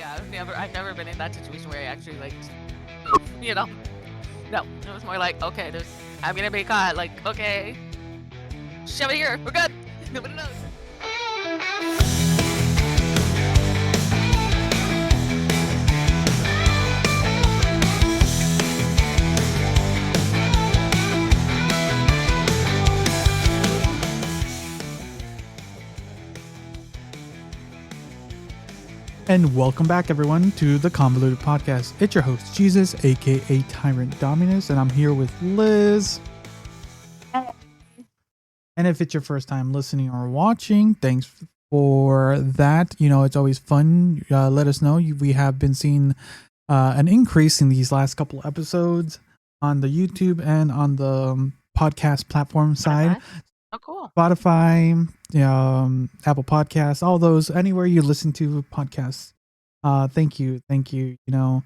yeah, I've never been in that situation where I actually like, you know, no, it was more like, okay, I'm gonna be caught. Like, okay, shove it here. We're good. Nobody knows. And welcome back, everyone, to the Convoluted Podcast. It's your host, Jesus, aka Tyrant Dominus, and I'm here with Liz. And if it's your first time listening or watching, thanks for that. You know, it's always fun. Let us know. We have been seeing an increase in these last couple episodes on the YouTube and on the podcast platform side. Oh, cool. Spotify, Apple Podcasts, all those, anywhere you listen to podcasts. Thank you. You know,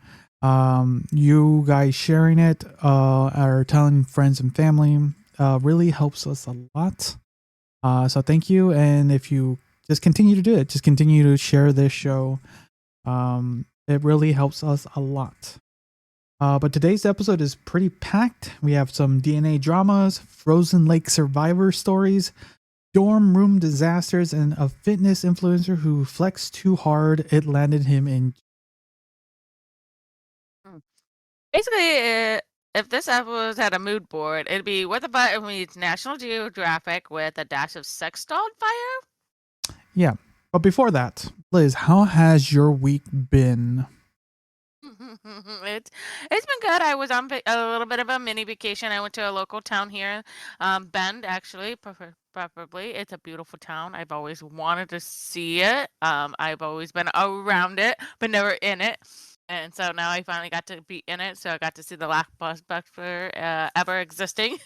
you guys sharing it, or telling friends and family, really helps us a lot. So thank you. And if you just continue to do it, just continue to share this show. It really helps us a lot. But today's episode is pretty packed. We have some DNA dramas, frozen lake survivor stories, dorm room disasters, and a fitness influencer who flexed too hard. It landed him in. Basically, if this episode had a mood board, it'd be what the fuck meets National Geographic with a dash of sex doll fire. Yeah, but before that, Liz, how has your week been? It's been good. I was on a little bit of a mini vacation. I went to a local town here, Bend, actually, preferably. It's a beautiful town. I've always wanted to see it. I've always been around it, but never in it. And so now I finally got to be in it. So I got to see the last blockbuster ever existing,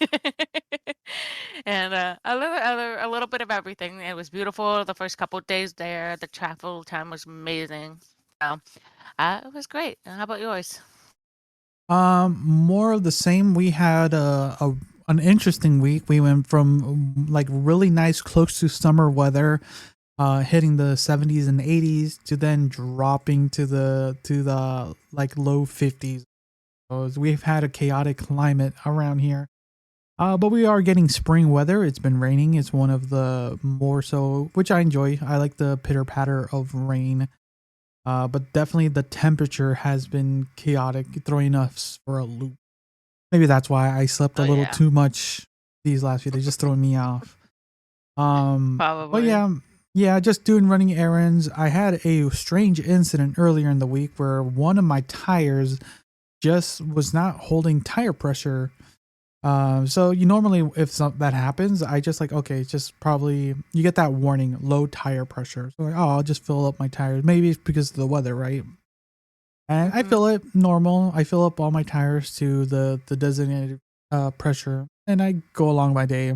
and a little bit of everything. It was beautiful. The first couple of days there, the travel time was amazing. So it was great. How about yours? More of the same. We had an interesting week. We went from like really nice, close to summer weather, hitting the 70s and 80s, to then dropping to the like low 50s. So we've had a chaotic climate around here. But we are getting spring weather. It's been raining. It's one of the more so, which I enjoy. I like the pitter patter of rain. But definitely the temperature has been chaotic, throwing us for a loop. Maybe that's why I slept a little too much these last few days, just throwing me off. Probably. But yeah, just doing running errands. I had a strange incident earlier in the week where one of my tires just was not holding tire pressure. So you normally, if that happens, I just like, okay, it's just probably, you get that warning, low tire pressure. So like, oh, I'll just fill up my tires. Maybe it's because of the weather, right? And I fill it normal. I fill up all my tires to the designated pressure, and I go along my day.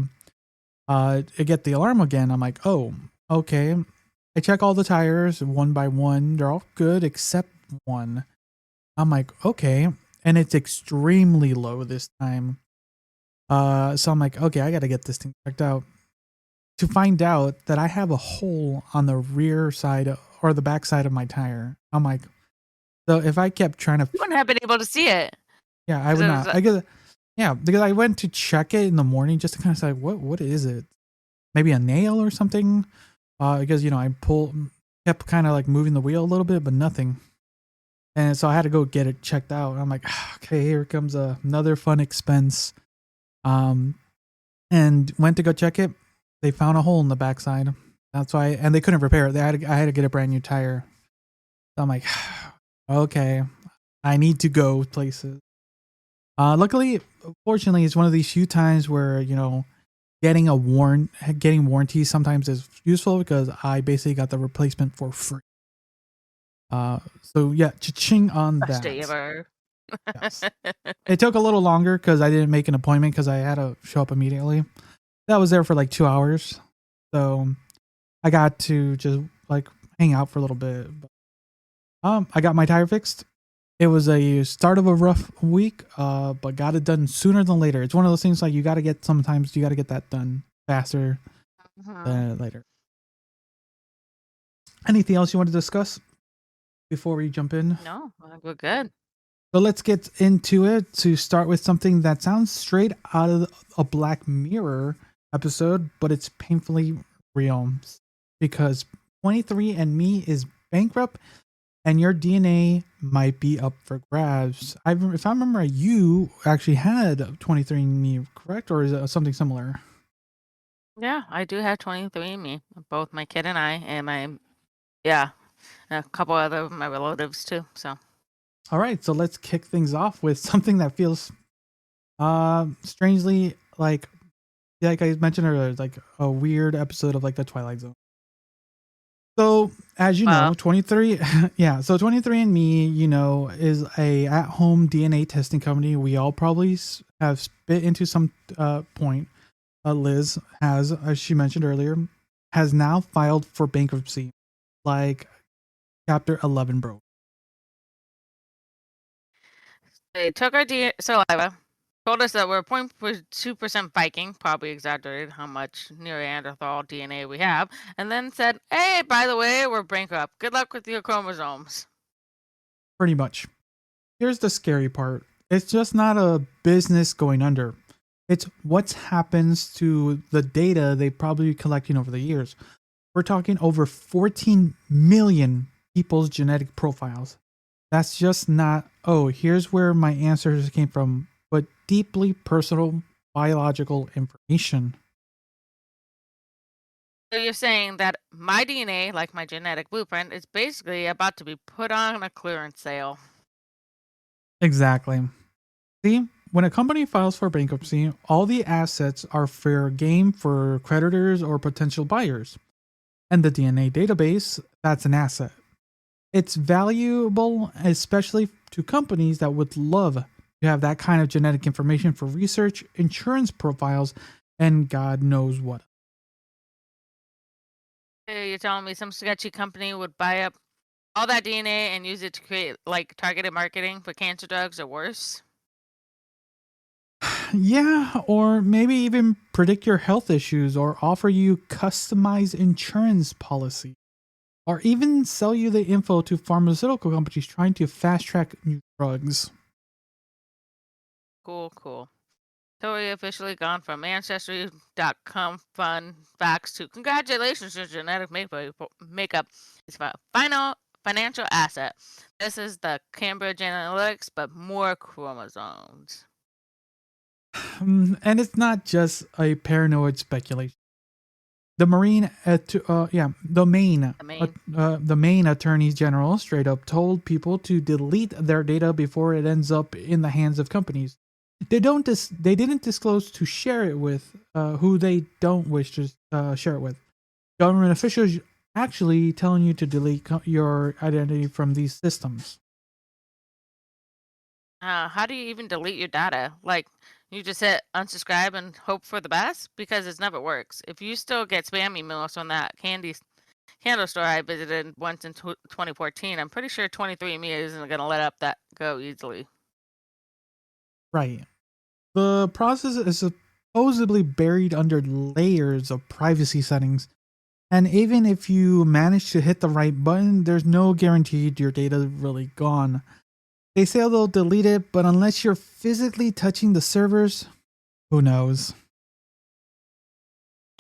I get the alarm again. I'm like, oh, okay. I check all the tires one by one. They're all good except one. I'm like, okay. And it's extremely low this time. So I'm like, okay, I got to get this thing checked out, to find out that I have a hole on the rear side or the back side of my tire. I'm like, so if I kept trying to, you wouldn't have been able to see it. Yeah, I would not. Because I went to check it in the morning just to kind of say, what is it? Maybe a nail or something. Because I kept kind of like moving the wheel a little bit, but nothing. And so I had to go get it checked out. I'm like, okay, here comes another fun expense. And went to go check it. They found a hole in the backside. That's why, and they couldn't repair it. I had to get a brand new tire. So I'm like, okay, I need to go places. Luckily, fortunately, it's one of these few times where, getting warranty sometimes is useful, because I basically got the replacement for free. So yeah, cha-ching on Best that. day ever. Yes. It took a little longer because I didn't make an appointment because I had to show up immediately. That was there for like 2 hours. So I got to just like hang out for a little bit. I got my tire fixed. It was a start of a rough week, but got it done sooner than later. It's one of those things like sometimes you got to get that done faster than later. Anything else you want to discuss? before we jump in? No, I think we're good. So let's get into it. To start with something that sounds straight out of a Black Mirror episode, but it's painfully real because 23andMe is bankrupt and your DNA might be up for grabs. If I remember, you actually had 23andMe, correct? Or is it something similar? Yeah, I do have 23andMe, both my kid and I, and yeah, and a couple other of my relatives too. So, All right, so let's kick things off with something that feels strangely like I mentioned earlier, like a weird episode of like the Twilight Zone. So, as you know, well, 23 yeah, so 23andMe, is a at-home DNA testing company. We all probably have spit into some point. Liz has, as she mentioned earlier, has now filed for bankruptcy, like Chapter 11 broke. they took our saliva, told us that we're 0.2% Viking, probably exaggerated how much Neanderthal DNA we have, and then said, "Hey, by the way, we're bankrupt. Good luck with your chromosomes." Pretty much. Here's the scary part. It's just not a business going under. It's what happens to the data they probably collecting over the years. We're talking over 14 million people's genetic profiles. That's just not, oh, here's where my answers came from, but deeply personal biological information. So you're saying that my DNA, like my genetic blueprint, is basically about to be put on a clearance sale. Exactly. See, when a company files for bankruptcy, all the assets are fair game for creditors or potential buyers. And the DNA database, that's an asset. It's valuable, especially to companies that would love to have that kind of genetic information for research, insurance profiles, and God knows what. You're telling me some sketchy company would buy up all that DNA and use it to create like targeted marketing for cancer drugs or worse? Yeah, or maybe even predict your health issues or offer you customized insurance policy. Or even sell you the info to pharmaceutical companies trying to fast track new drugs. Cool, cool. So we officially gone from ancestry.com fun facts to congratulations, your genetic makeup is a final financial asset. This is the Cambridge Analytics, but more chromosomes. And it's not just a paranoid speculation. The I mean, the main attorneys general straight up told people to delete their data before it ends up in the hands of companies. They didn't disclose to share it with who they don't wish to share it with. Government officials actually telling you to delete your identity from these systems. how do you even delete your data? Like, you just hit unsubscribe and hope for the best? Because it never works. If you still get spam emails from that candle store I visited once in 2014, I'm pretty sure 23andMe isn't going to let up that go easily. Right. The process is supposedly buried under layers of privacy settings. And even if you manage to hit the right button, there's no guarantee your data is really gone. They say they'll delete it, but unless you're physically touching the servers, who knows?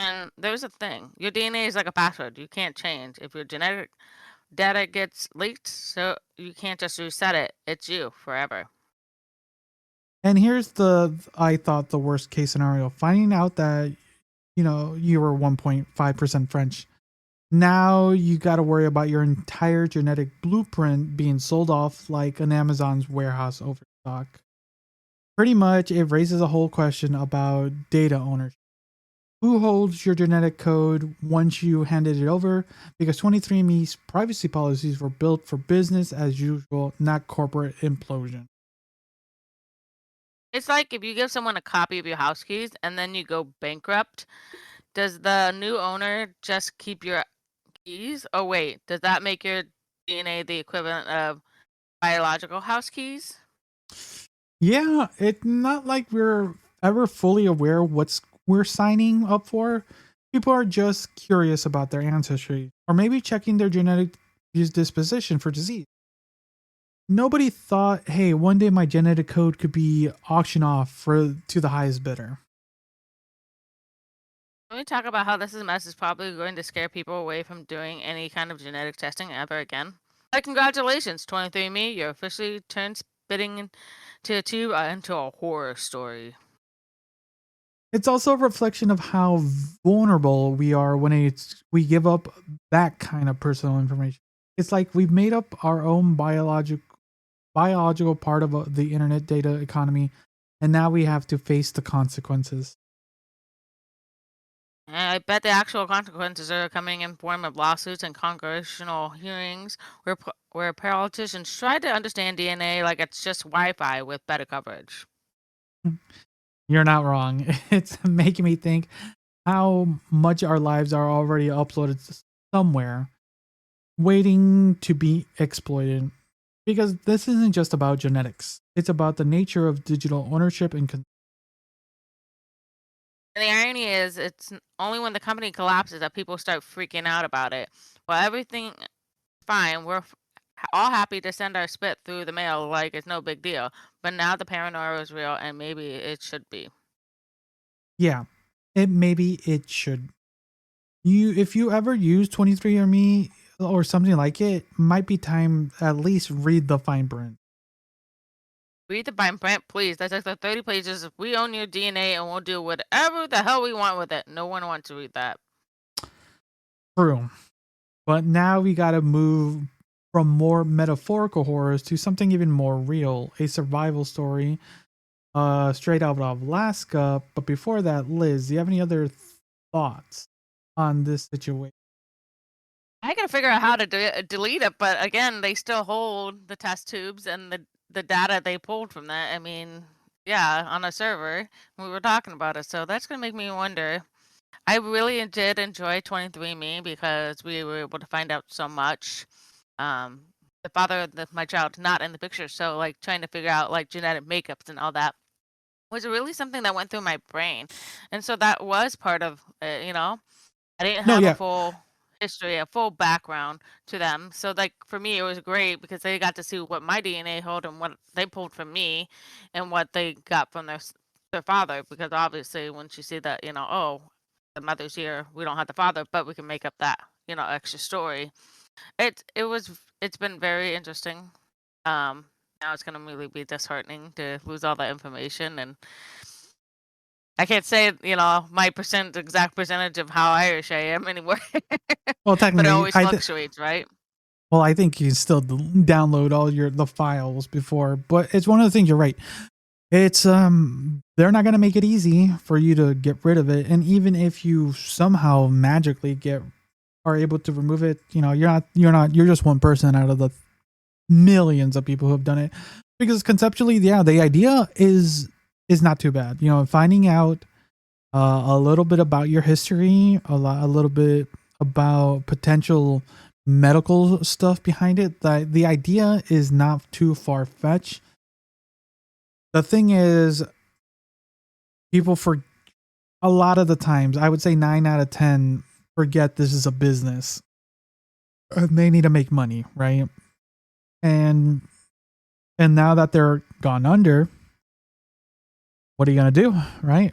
And there's a thing. Your DNA is like a password. You can't change. If your genetic data gets leaked, so you can't just reset it. It's you forever. And here's I thought the worst case scenario, finding out that, you were 1.5% French. Now you got to worry about your entire genetic blueprint being sold off like an Amazon's warehouse overstock. Pretty much, it raises a whole question about data ownership. Who holds your genetic code once you handed it over? Because 23andMe's privacy policies were built for business as usual, not corporate implosion. It's like if you give someone a copy of your house keys and then you go bankrupt, does the new owner just keep your keys? Oh, wait, does that make your DNA the equivalent of biological house keys? Yeah, it's not like we're ever fully aware what's we're signing up for. People are just curious about their ancestry, or maybe checking their genetic disposition for disease. Nobody thought, hey, one day my genetic code could be auctioned off to the highest bidder. Let me talk about how this mess is probably going to scare people away from doing any kind of genetic testing ever again. Like, congratulations, 23andMe, you're officially turned spitting into a tube into a horror story. It's also a reflection of how vulnerable we are when we give up that kind of personal information. It's like we've made up our own biological part of the internet data economy, and now we have to face the consequences. And I bet the actual consequences are coming in form of lawsuits and congressional hearings where politicians try to understand DNA like it's just Wi-Fi with better coverage. You're not wrong. It's making me think how much our lives are already uploaded somewhere, waiting to be exploited. Because this isn't just about genetics, it's about the nature of digital ownership and And the irony is, it's only when the company collapses that people start freaking out about it. Well, everything fine. All happy to send our spit through the mail like it's no big deal. But now the paranoia is real, and maybe it should be. yeah, it should. If you ever use 23andMe or something like it, might be time at least read the fine print. Read the fine print, please. That's like the 30 pages. We own your DNA, and we'll do whatever the hell we want with it. No one wants to read that. True. But now we gotta move from more metaphorical horrors to something even more real, a survival story straight out of Alaska. But before that, Liz, do you have any other thoughts on this situation? I gotta figure out how to delete it, but again, they still hold the test tubes and the data they pulled from that. I mean, yeah, on a server. We were talking about it, so that's gonna make me wonder. I really did enjoy 23andMe because we were able to find out so much. Um, the father of my child not in the picture, so like trying to figure out like genetic makeups and all that was really something that went through my brain, and so that was part of I didn't No, have a yeah. full history, a full background to them. So like for me it was great because they got to see what my DNA held and what they pulled from me and what they got from their father, because obviously once you see that, oh, the mother's here, we don't have the father, but we can make up that, extra story. It's been very interesting. Now it's gonna really be disheartening to lose all that information, and I can't say, my exact percentage of how Irish I am anymore, Well, but it technically, always fluctuates, right? I think you can still download all the files before, but it's one of the things. You're right. It's they're not gonna make it easy for you to get rid of it, and even if you somehow magically are able to remove it, you're just one person out of the millions of people who have done it. Because conceptually, yeah, the idea is not too bad. Finding out a little bit about your history, a little bit about potential medical stuff behind it. The idea is not too far fetched. The thing is, people for a lot of the times, I would say 9 out of 10 forget this is a business. They need to make money, right? And now that they're gone under, what are you gonna do, right?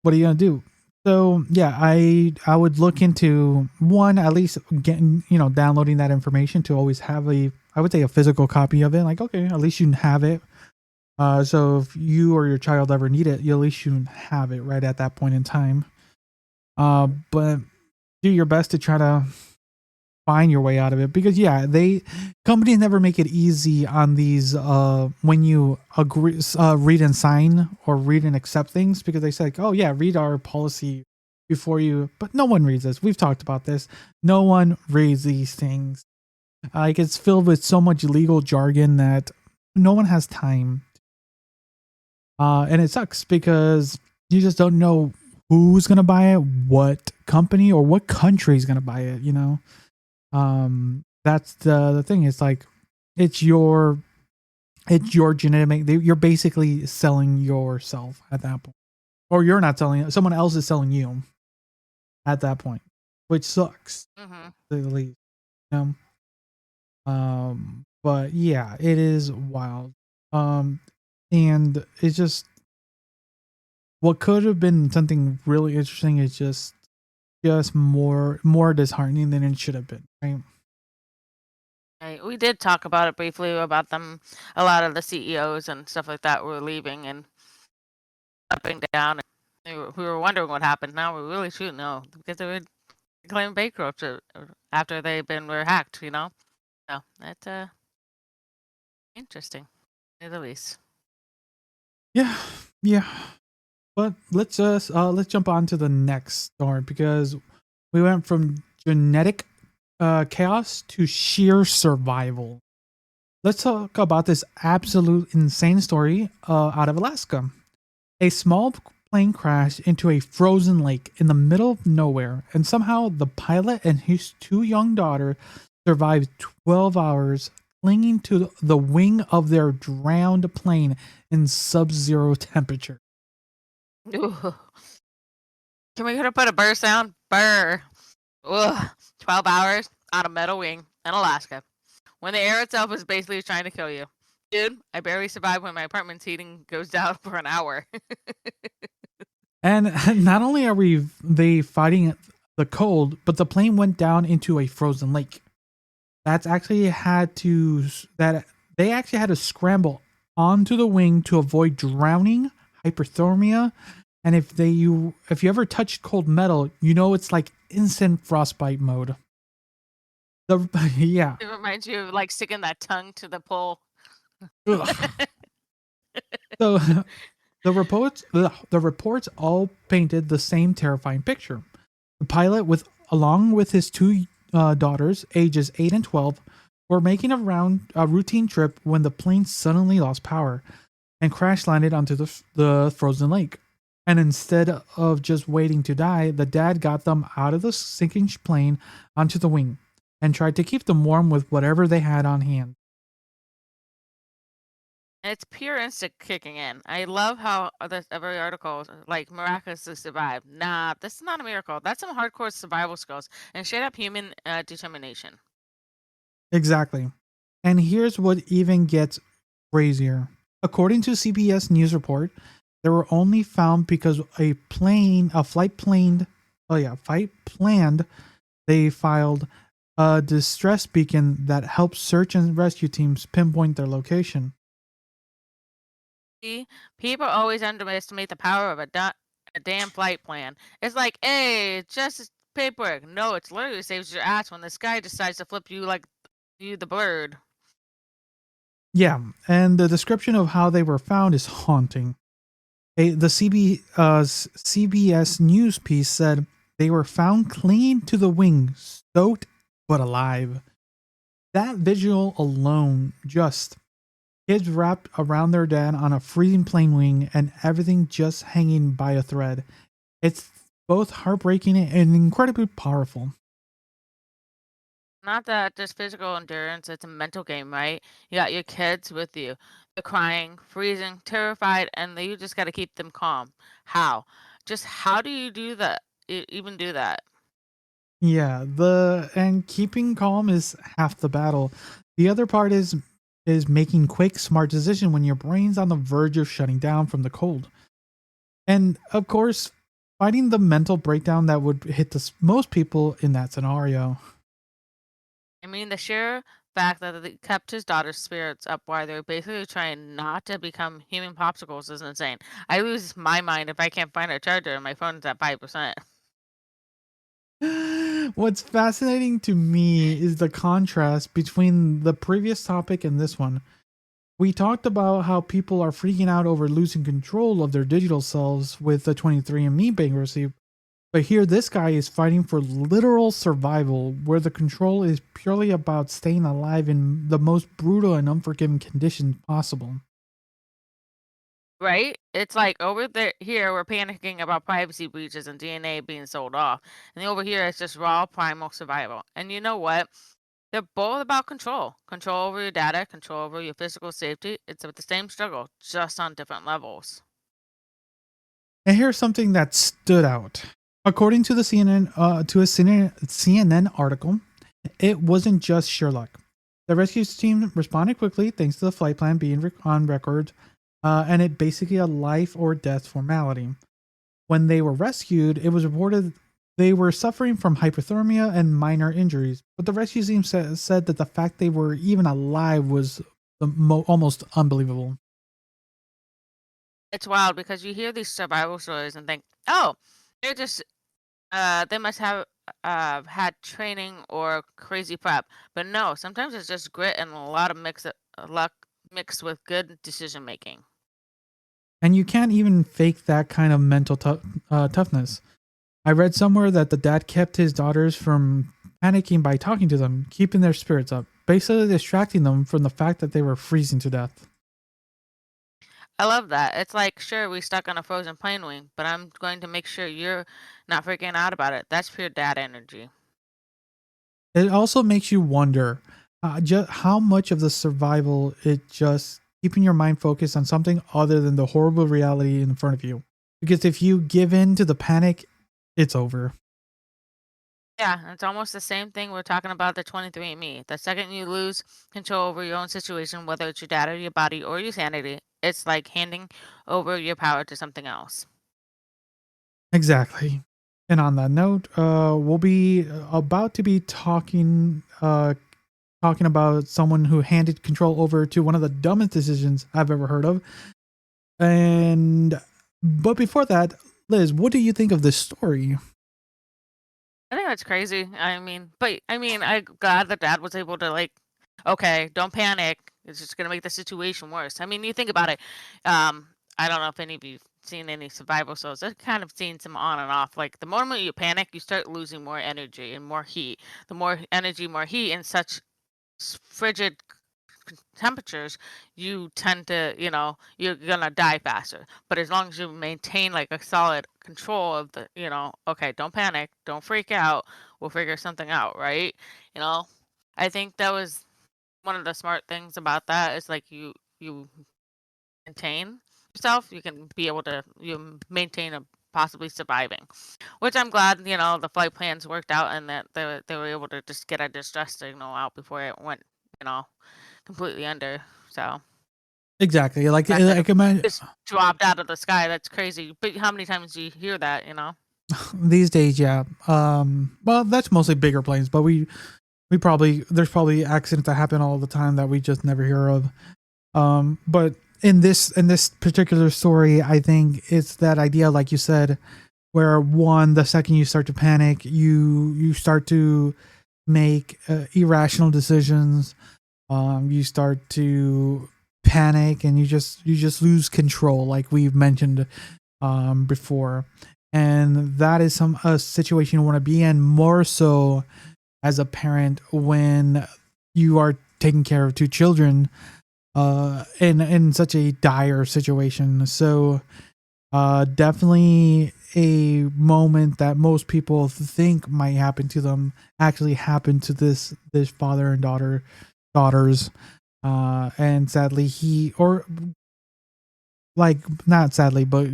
What are you gonna do? So yeah, I would look into one, at least getting, downloading that information to always have I would say a physical copy of it. Like, okay, at least you can have it. So if you or your child ever need it, you at least you have it right at that point in time. But do your best to try to find your way out of it, because yeah, companies never make it easy on these when you agree, read and sign or read and accept things, because they say like, oh yeah, read our policy before you, but no one reads this. We've talked about this. No one reads these things. Like, it's filled with so much legal jargon that no one has time. And it sucks because you just don't know who's gonna buy it, what company or what country is gonna buy it. That's the thing. It's like it's your genetic. You're basically selling yourself at that point, or you're not selling it. Someone else is selling you at that point, which sucks. Mm-hmm. To say the least. You know? But yeah, it is wild. Um, and it's just what could have been something really interesting is just more disheartening than it should have been. Right? Right. We did talk about it briefly about them. A lot of the CEOs and stuff like that were leaving and upping down. And we were wondering what happened. Now we really should know because they were declaring bankruptcy after were hacked. So that's interesting, to say the least. Yeah, yeah. But let's jump on to the next story because we went from genetic chaos to sheer survival. Let's talk about this absolute insane story out of Alaska. A small plane crashed into a frozen lake in the middle of nowhere, and somehow the pilot and his two young daughters survived 12 hours clinging to the wing of their drowned plane in sub-zero temperature. Ooh. Can we put a burr sound? Burr. Ugh. 12 hours on a metal wing in Alaska, when the air itself is basically trying to kill you. Dude, I barely survive when my apartment's heating goes down for an hour. And not only are they fighting the cold, but the plane went down into a frozen lake. That's actually had to that they actually had to scramble onto the wing to avoid drowning, hypothermia, and if you ever touched cold metal, you know it's like instant frostbite mode. Yeah. It reminds you of like sticking that tongue to the pole. So the reports all painted the same terrifying picture. The pilot, along with his two daughters, ages 8 and 12, were making a routine trip when the plane suddenly lost power and crash landed onto the frozen lake. And instead of just waiting to die, the dad got them out of the sinking plane onto the wing and tried to keep them warm with whatever they had on hand. And it's pure instinct kicking in. I love how every article is like miraculously survived. Nah, this is not a miracle. That's some hardcore survival skills and straight up human determination. Exactly. And here's what even gets crazier. According to CBS News report, they were only found because flight planned, they filed a distress beacon that helps search and rescue teams pinpoint their location. See, people always underestimate the power of a damn flight plan. It's like, hey, it's just paperwork. No, it's literally saves your ass when the sky decides to flip you like you the bird. Yeah, and the description of how they were found is haunting. The CBS News piece said they were found clinging to the wing, stoked but alive. That visual alone, just kids wrapped around their dad on a freezing plane wing and everything just hanging by a thread. It's both heartbreaking and incredibly powerful. Not that just physical endurance, it's a mental game, right? You got your kids with you. They're crying, freezing, terrified, and you just got to keep them calm. How? Just how do you do that? Even do that? Yeah, and keeping calm is half the battle. The other part is making quick, smart decision when your brain's on the verge of shutting down from the cold. And of course, fighting the mental breakdown that would hit most people in that scenario. I mean, the sheer fact that they kept his daughter's spirits up while they were basically trying not to become human popsicles is insane. I lose my mind if I can't find a charger and my phone's at 5%. What's fascinating to me is the contrast between the previous topic and this one. We talked about how people are freaking out over losing control of their digital selves with the 23andMe bankruptcy. But here, this guy is fighting for literal survival, where the control is purely about staying alive in the most brutal and unforgiving conditions possible. Right? It's like over there here we're panicking about privacy breaches and DNA being sold off. And over here it's just raw primal survival. And you know what? They're both about control. Control over your data, control over your physical safety. It's the same struggle, just on different levels. And here's something that stood out. According to the CNN article, it wasn't just sheer luck. The rescue team responded quickly thanks to the flight plan being on record, and it basically a life or death formality. When they were rescued, it was reported they were suffering from hypothermia and minor injuries, but the rescue team said that the fact they were even alive was almost unbelievable. It's wild because you hear these survival stories and think, oh, they're just they must have had training or crazy prep. But no, sometimes it's just grit and a lot of luck mixed with good decision making. And you can't even fake that kind of mental toughness. I read somewhere that the dad kept his daughters from panicking by talking to them, keeping their spirits up, basically distracting them from the fact that they were freezing to death. I love that. It's like, sure, we stuck on a frozen plane wing, but I'm going to make sure you're not freaking out about it. That's pure dad energy. It also makes you wonder just how much of the survival it just keeping your mind focused on something other than the horrible reality in front of you. Because if you give in to the panic, it's over. Yeah, it's almost the same thing we're talking about the 23andMe. The second you lose control over your own situation, whether it's your data, your body, or your sanity, it's like handing over your power to something else. Exactly. And on that note, we'll be about to be talking about someone who handed control over to one of the dumbest decisions I've ever heard of. And but before that, Liz, what do you think of this story? I think that's crazy. I'm glad that dad was able to like, okay, don't panic. It's just gonna make the situation worse. I mean, you think about it. Um, I don't know if any of you've seen any survival shows. I've kind of seen some on and off. Like the moment you panic, you start losing more energy and more heat. The more energy, more heat, and such frigid temperatures, you tend to, you're gonna die faster. But as long as you maintain like a solid control of the, okay, don't panic, don't freak out, we'll figure something out, right? You know, I think that was one of the smart things about that is like you maintain yourself, you can be able to you maintain a possibly surviving, which I'm glad the flight plans worked out and that they were able to just get a distress signal out before it went you know completely under. So Exactly. Like the fact that I it can imagine just dropped out of the sky, that's crazy. But how many times do you hear that? these days, yeah. Well, that's mostly bigger planes, but we probably there's probably accidents that happen all the time that we just never hear of. But in this particular story, I think it's that idea, like you said, where one, the second you start to panic, you start to make irrational decisions. You start to panic, and you just lose control, like we've mentioned before, and that is a situation you want to be in, more so as a parent when you are taking care of two children in such a dire situation. So definitely a moment that most people think might happen to them actually happened to this father and daughters. And sadly he, or like, not sadly but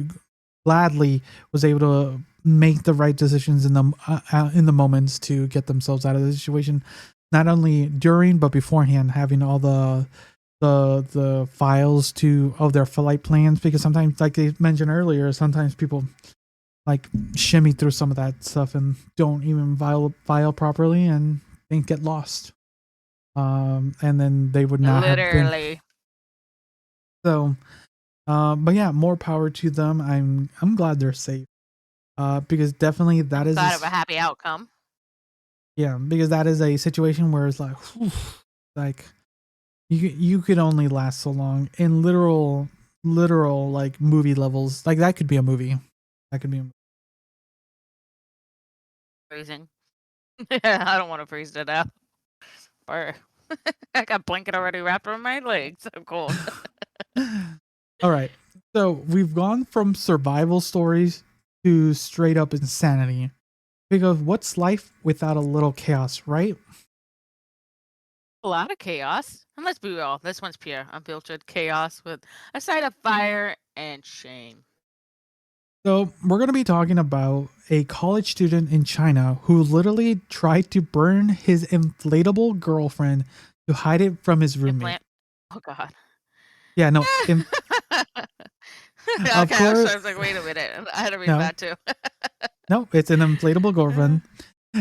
gladly, was able to make the right decisions in the moments to get themselves out of the situation, not only during but beforehand, having all the files to of their flight plans, because sometimes, like they mentioned earlier, sometimes people like shimmy through some of that stuff and don't even file properly, and things get lost. And then they would not have been. Literally. So but yeah, more power to them. I'm glad they're safe. Because definitely that I'm is glad of a happy outcome. yeah, because that is a situation where it's like, whew, like you could only last so long in literal like movie levels. Like that could be a movie. That could be. Freezing. I don't want to freeze to death. Or I got blanket already wrapped around my legs. So cold. All right. So we've gone from survival stories to straight up insanity. Because what's life without a little chaos, right? A lot of chaos. And let's be real, this one's pure, unfiltered chaos with a side of fire and shame. So, we're going to be talking about a college student in China who literally tried to burn his inflatable girlfriend to hide it from his roommate. Implant. Oh God. Yeah, no, of Okay, course, I was like, wait a minute. I had to read no, that too. no, it's an inflatable girlfriend.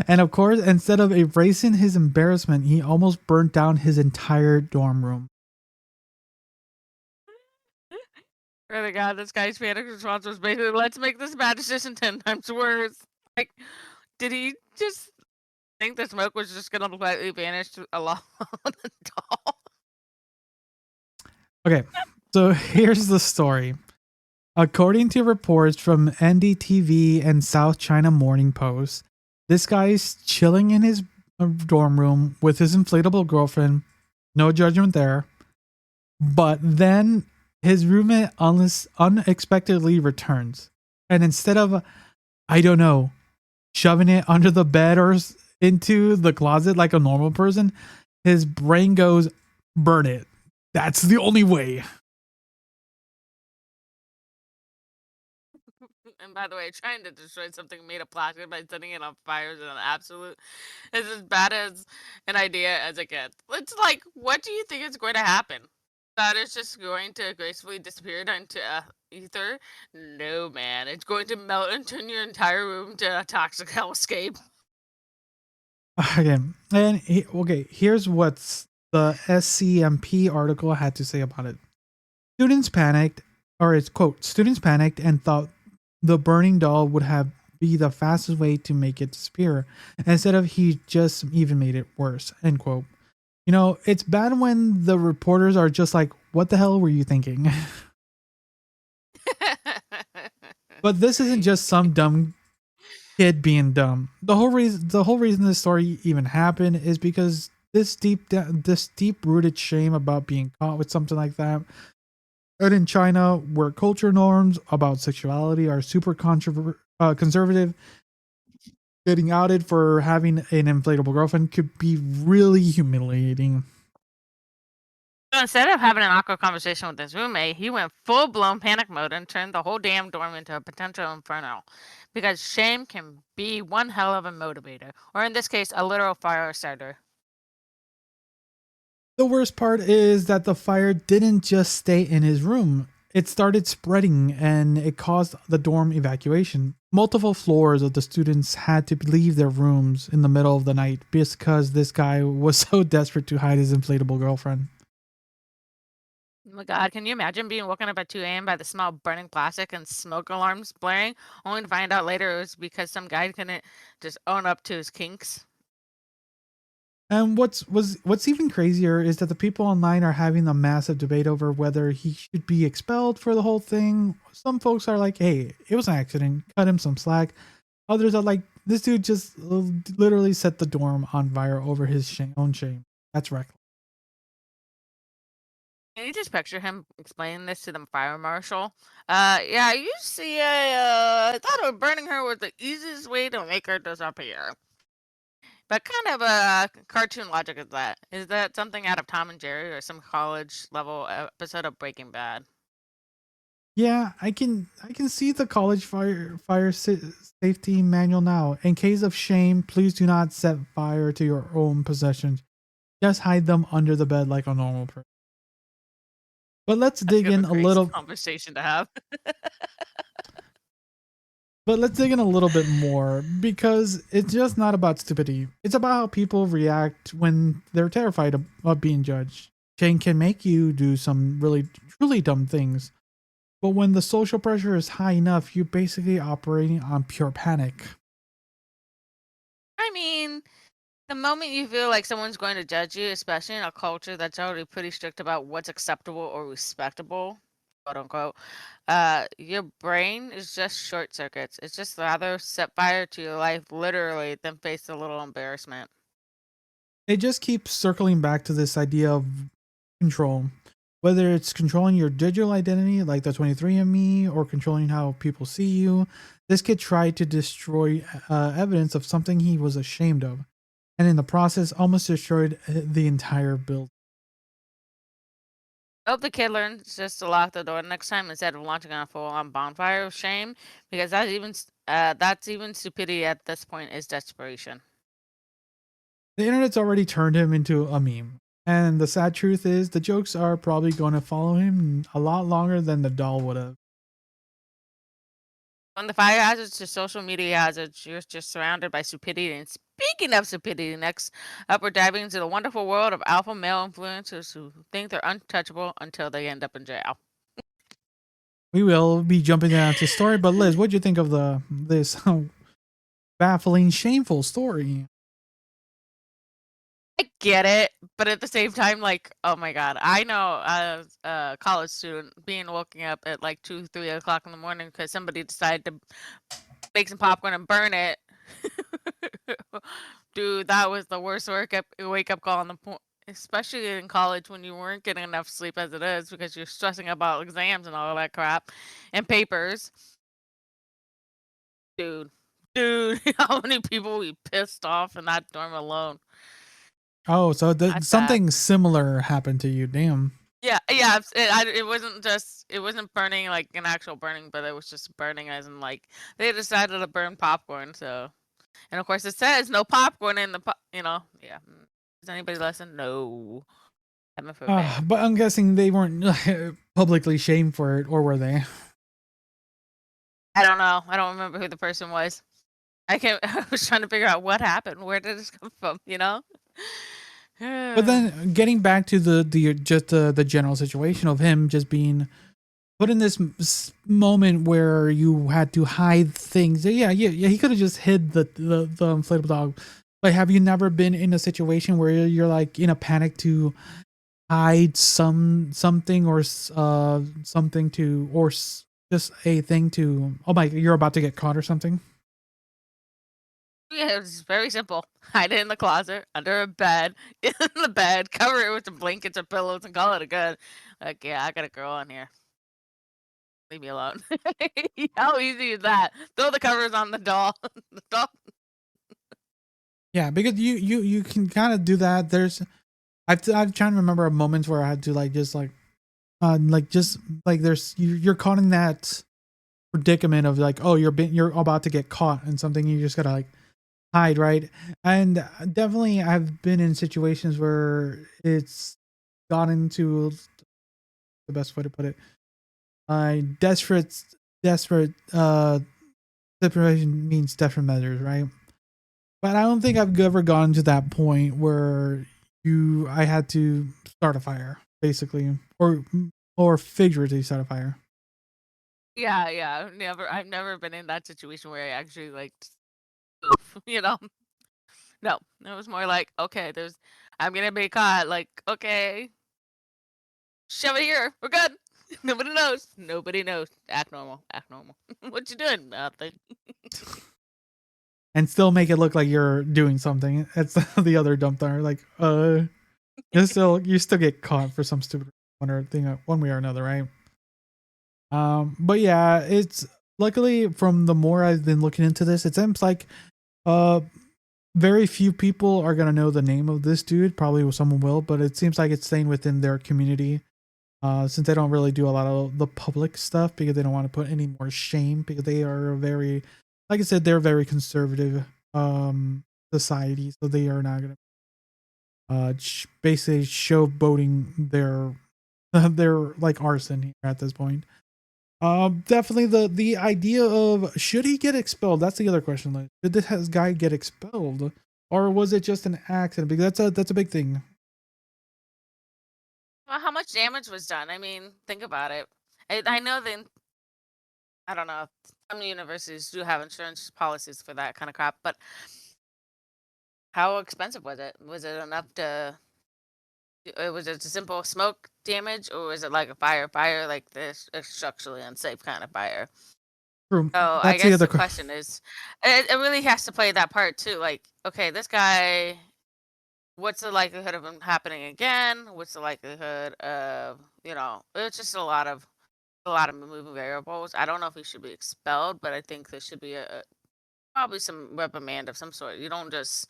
And of course, instead of erasing his embarrassment, he almost burnt down his entire dorm room. Oh my God, this guy's panic response was basically, let's make this bad decision 10 times worse. Like, did he just think the smoke was just going to lightly vanish along the doll? Okay, so here's the story. According to reports from NDTV and South China Morning Post, this guy's chilling in his dorm room with his inflatable girlfriend. No judgment there. But then his roommate unexpectedly returns. And instead of, I don't know, shoving it under the bed or into the closet like a normal person, his brain goes, burn it. That's the only way. And by the way, trying to destroy something made of plastic by setting it on fire is an absolute, is as bad as an idea as it gets. It's like, what do you think is going to happen? That is just going to gracefully disappear into ether? No, man. It's going to melt and turn your entire room to a toxic hellscape. Okay, and here's what's the SCMP article had to say about it. Students panicked, or it's quote, students panicked and thought the burning doll would have be the fastest way to make it disappear. Instead of he just even made it worse, end quote. You know, it's bad when the reporters are just like, what the hell were you thinking? But this isn't just some dumb kid being dumb. The whole reason this story even happened is because this deep rooted shame about being caught with something like that. And in China, where culture norms about sexuality are super conservative, getting outed for having an inflatable girlfriend could be really humiliating. So instead of having an awkward conversation with his roommate, he went full blown panic mode and turned the whole damn dorm into a potential inferno. Because shame can be one hell of a motivator, or in this case, a literal fire starter. The worst part is that the fire didn't just stay in his room. It started spreading and it caused the dorm evacuation. Multiple floors of the students had to leave their rooms in the middle of the night because this guy was so desperate to hide his inflatable girlfriend. Oh my God, can you imagine being woken up at 2 a.m. by the smell of burning plastic and smoke alarms blaring, only to find out later it was because some guy couldn't just own up to his kinks? And what's even crazier is that the people online are having a massive debate over whether he should be expelled for the whole thing. Some folks are like, "Hey, it was an accident. Cut him some slack." Others are like, "This dude just literally set the dorm on fire over his own shame. That's reckless." Can you just picture him explaining this to the fire marshal? Yeah, you see, I thought burning her was the easiest way to make her disappear. But kind of a cartoon logic is that? Is that something out of Tom and Jerry or some college level episode of Breaking Bad? Yeah, I can see the college safety manual now. In case of shame, please do not set fire to your own possessions. Just hide them under the bed like a normal person. But let's That's dig kind of in a a crazy little conversation to have. But let's dig in a little bit more because it's just not about stupidity. It's about how people react when they're terrified of being judged. Shame can make you do some really, truly dumb things. But when the social pressure is high enough, you're basically operating on pure panic. I mean, the moment you feel like someone's going to judge you, especially in a culture that's already pretty strict about what's acceptable or respectable, quote unquote, your brain is just short circuits. It's just rather set fire to your life literally than face a little embarrassment. It just keeps circling back to this idea of control. Whether it's controlling your digital identity, like the 23andMe, or controlling how people see you, this kid tried to destroy evidence of something he was ashamed of, and in the process, almost destroyed the entire build. I hope the kid learns just to lock the door next time instead of launching on a full-on bonfire of shame, because that's even stupidity at this point is desperation. The internet's already turned him into a meme. And the sad truth is, the jokes are probably going to follow him a lot longer than the doll would have. From the fire hazards to social media hazards, you're just surrounded by stupidity. And speaking of stupidity, next up we're diving into the wonderful world of alpha male influencers who think they're untouchable until they end up in jail. We will be jumping down to story, but Liz, what do you think of this baffling, shameful story? I get it, but at the same time, like, oh my god, I know as a college student being woken up at like 2, 3 o'clock in the morning because somebody decided to make some popcorn and burn it. Dude, that was the worst wake up call on the point, especially in college when you weren't getting enough sleep as it is because you're stressing about exams and all that crap and papers. Dude, how many people we pissed off in that dorm alone? Oh, so That's sad. something similar happened to you. Damn. Yeah, it wasn't burning like an actual burning, but it was just burning as in like they decided to burn popcorn. So, and of course it says no popcorn in the yeah. Does anybody listen? No. Heaven forbid. But I'm guessing they weren't publicly shamed for it, or were they? I don't know. I don't remember who the person was. I was trying to figure out what happened. Where did this come from? But then getting back to the general situation of him just being put in this moment where you had to hide things. Yeah. He could have just hid the inflatable dog. But have you never been in a situation where you're like in a panic to hide something or something to just a thing to, oh my, you're about to get caught or something? Yeah, it was very simple. Hide it in the closet, under a bed, in the bed, cover it with some blankets or pillows, and call it a good. Like, yeah, I got a girl on here. Leave me alone. How easy is that? Throw the covers on the doll. The doll. Yeah, because you can kind of do that. I'm trying to remember a moment where I had to just like you're caught in that predicament of like, oh, you're about to get caught in something. You just gotta like hide, right? And definitely I've been in situations where it's gotten to the best way to put it, desperate separation means desperate measures, right? But I don't think I've ever gotten to that point where I had to start a fire, basically, or figuratively start a fire. Yeah. I've never been in that situation where I actually like, oof, No, it was more like, okay, I'm gonna be caught. Like, okay, shove it here. We're good. Nobody knows. Nobody knows. Act normal. Act normal. What you doing? Nothing. And still make it look like you're doing something. That's the other dumb thing. Like, you still get caught for some stupid one way or another, right? But yeah, it's luckily from the more I've been looking into this, it seems like uh very few people are gonna know the name of this dude. Probably someone will, but it seems like it's staying within their community. Since they don't really do a lot of the public stuff because they don't want to put any more shame because they are very, like I said, they're very conservative society, so they are not gonna basically showboating their like arson here at this point. Definitely the idea of should he get expelled? That's the other question. Like, did this guy get expelled, or was it just an accident? Because that's a big thing. Well, how much damage was done? I mean, think about it. I know that I don't know. Some universities do have insurance policies for that kind of crap, but how expensive was it? Was it enough to? Was it a simple smoke damage, or was it like a fire, like this a structurally unsafe kind of fire? True. So I That's the guess other. the question is, it really has to play that part too. Like, okay, this guy, what's the likelihood of him happening again? What's the likelihood of, it's just a lot of moving variables. I don't know if he should be expelled, but I think there should be probably some reprimand of some sort. You don't just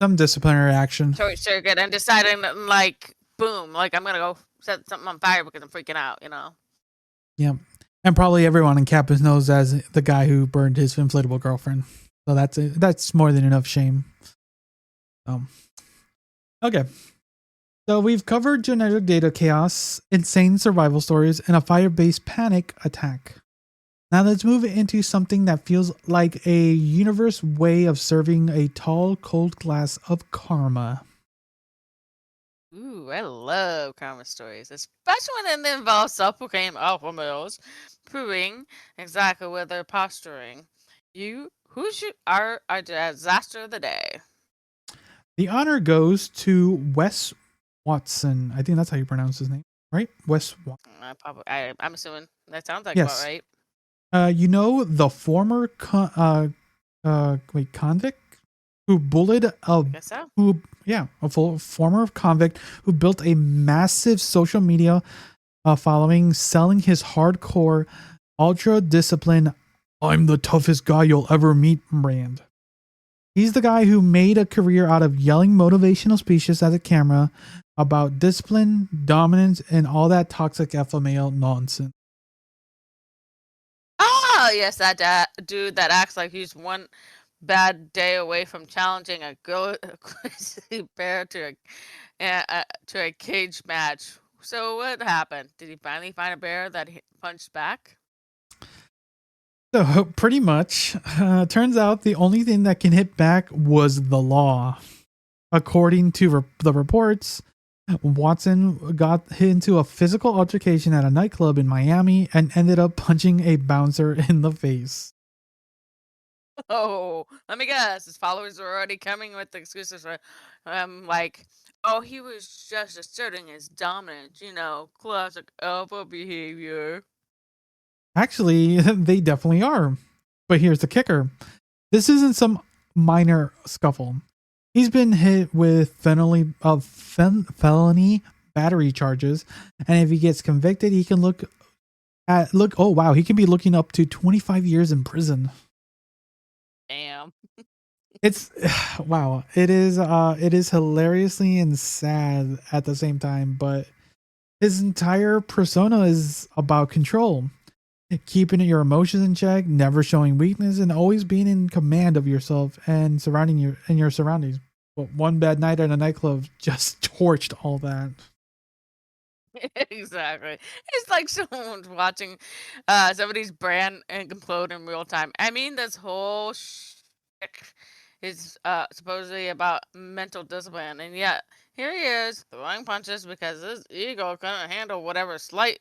Some disciplinary action. short circuit and deciding that, like, boom, like I'm gonna go set something on fire because I'm freaking out. Yep. And probably everyone on campus knows as the guy who burned his inflatable girlfriend. So that's more than enough shame. Okay. So we've covered genetic data chaos, insane survival stories, and a fire-based panic attack. Now let's move into something that feels like a universe way of serving a tall, cold glass of karma. Ooh, I love karma stories, especially when they involve self-proclaimed alpha males, proving exactly what they're posturing. Who are a disaster of the day? The honor goes to Wes Watson. I think that's how you pronounce his name, right? Wes Watson. I'm assuming that sounds like about Yes. right. You know the former convict who bullied I guess so. a former convict who built a massive social media following, selling his hardcore, ultra disciplined, "I'm the toughest guy you'll ever meet" brand. He's the guy who made a career out of yelling motivational speeches at the camera about discipline, dominance, and all that toxic alpha male nonsense. Oh, yes, dude that acts like he's one bad day away from challenging a grizzly bear to a cage match. So what happened? Did he finally find a bear that he punched back? So pretty much, turns out the only thing that can hit back was the law. According to the reports, Watson got into a physical altercation at a nightclub in Miami and ended up punching a bouncer in the face. Oh, let me guess. His followers are already coming with excuses for, like, oh, he was just asserting his dominance. Classic alpha behavior. Actually, they definitely are. But here's the kicker: this isn't some minor scuffle. He's been hit with felony battery charges, and if he gets convicted, he can oh wow, he can be looking up to 25 years in prison. Damn. It's wow, it is hilariously and sad at the same time, but his entire persona is about control. Keeping your emotions in check, never showing weakness, and always being in command of yourself and your surroundings. But one bad night at a nightclub just torched all that. Exactly. It's like someone's watching somebody's brand implode in real time. I mean, this whole shtick is supposedly about mental discipline, and yet here he is throwing punches because his ego couldn't handle whatever slight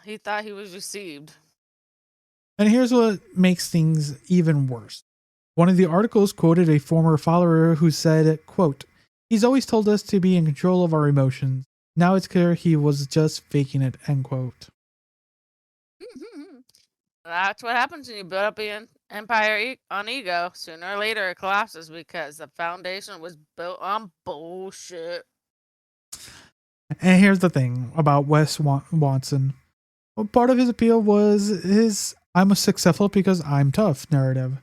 he thought he was received. And here's what makes things even worse. One of the articles quoted a former follower who said, quote, "He's always told us to be in control of our emotions. Now it's clear he was just faking it," end quote. That's what happens when you build up an empire on ego. Sooner or later, it collapses because the foundation was built on bullshit. And here's the thing about Wes Watson. Well, part of his appeal was his "I'm successful because I'm tough" narrative.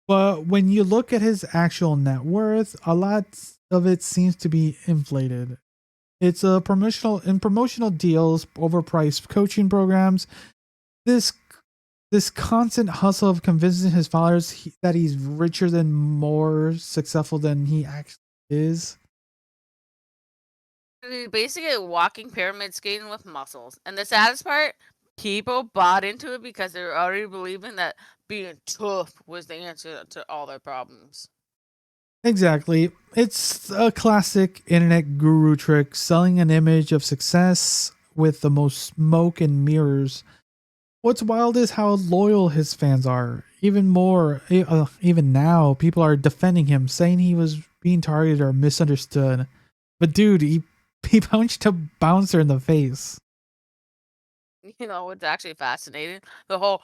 But when you look at his actual net worth, a lot of it seems to be inflated. It's a promotional deals, overpriced coaching programs. This this constant hustle of convincing his followers that he's richer than more successful than he actually is. Basically a walking pyramid scheme with muscles. And the saddest part, people bought into it because they were already believing that being tough was the answer to all their problems. Exactly. It's a classic internet guru trick, selling an image of success with the most smoke and mirrors. What's wild is how loyal his fans are. Even now, people are defending him, saying he was being targeted or misunderstood. But dude, he punched a bouncer in the face. What's actually fascinating? The whole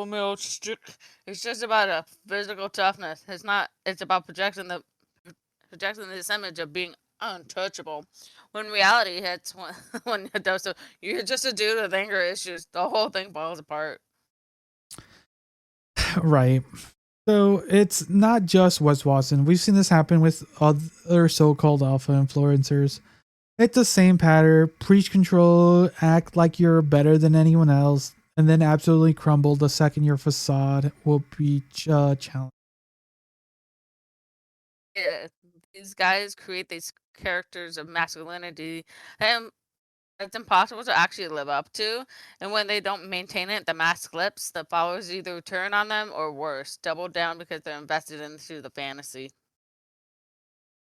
male it's just about a physical toughness. It's about projecting this image of being untouchable. When reality hits, when it does so, you're just a dude with anger issues. The whole thing falls apart. Right. So it's not just Wes Watson. We've seen this happen with other so-called alpha influencers. It's the same pattern: preach control, act like you're better than anyone else, and then absolutely crumble the second your facade will be challenged. Yeah, these guys create these characters of masculinity that it's impossible to actually live up to. And when they don't maintain it, the mask slips. The followers either turn on them or worse, double down because they're invested into the fantasy.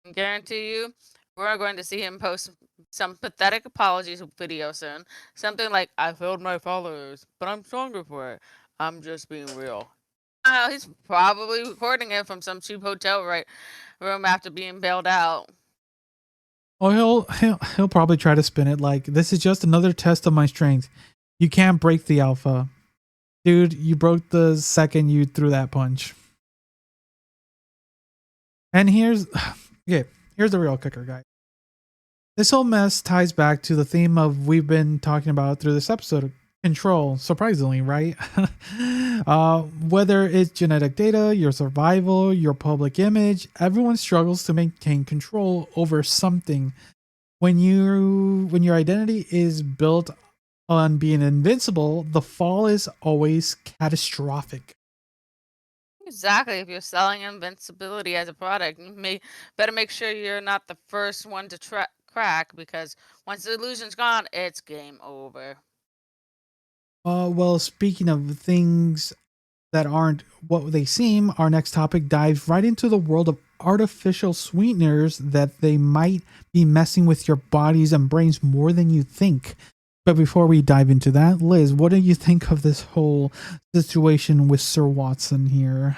I guarantee you, we're going to see him post some pathetic apologies video soon. Something like, I failed my followers, but I'm stronger for it. I'm just being real. He's probably recording it from some cheap hotel room after being bailed out. Oh, he'll probably try to spin it like this is just another test of my strength. You can't break the alpha, dude. You broke the second you threw that punch. And here's the real kicker, guys. This whole mess ties back to the theme of we've been talking about through this episode: control. Surprisingly, right? Whether it's genetic data, your survival, your public image, everyone struggles to maintain control over something. When your identity is built on being invincible, the fall is always catastrophic. Exactly. If you're selling invincibility as a product, you better make sure you're not the first one to crack, because once the illusion's gone, it's game over. Well, speaking of things that aren't what they seem, our next topic dives right into the world of artificial sweeteners that they might be messing with your bodies and brains more than you think. But before we dive into that, Liz, what do you think of this whole situation with Sir Watson here?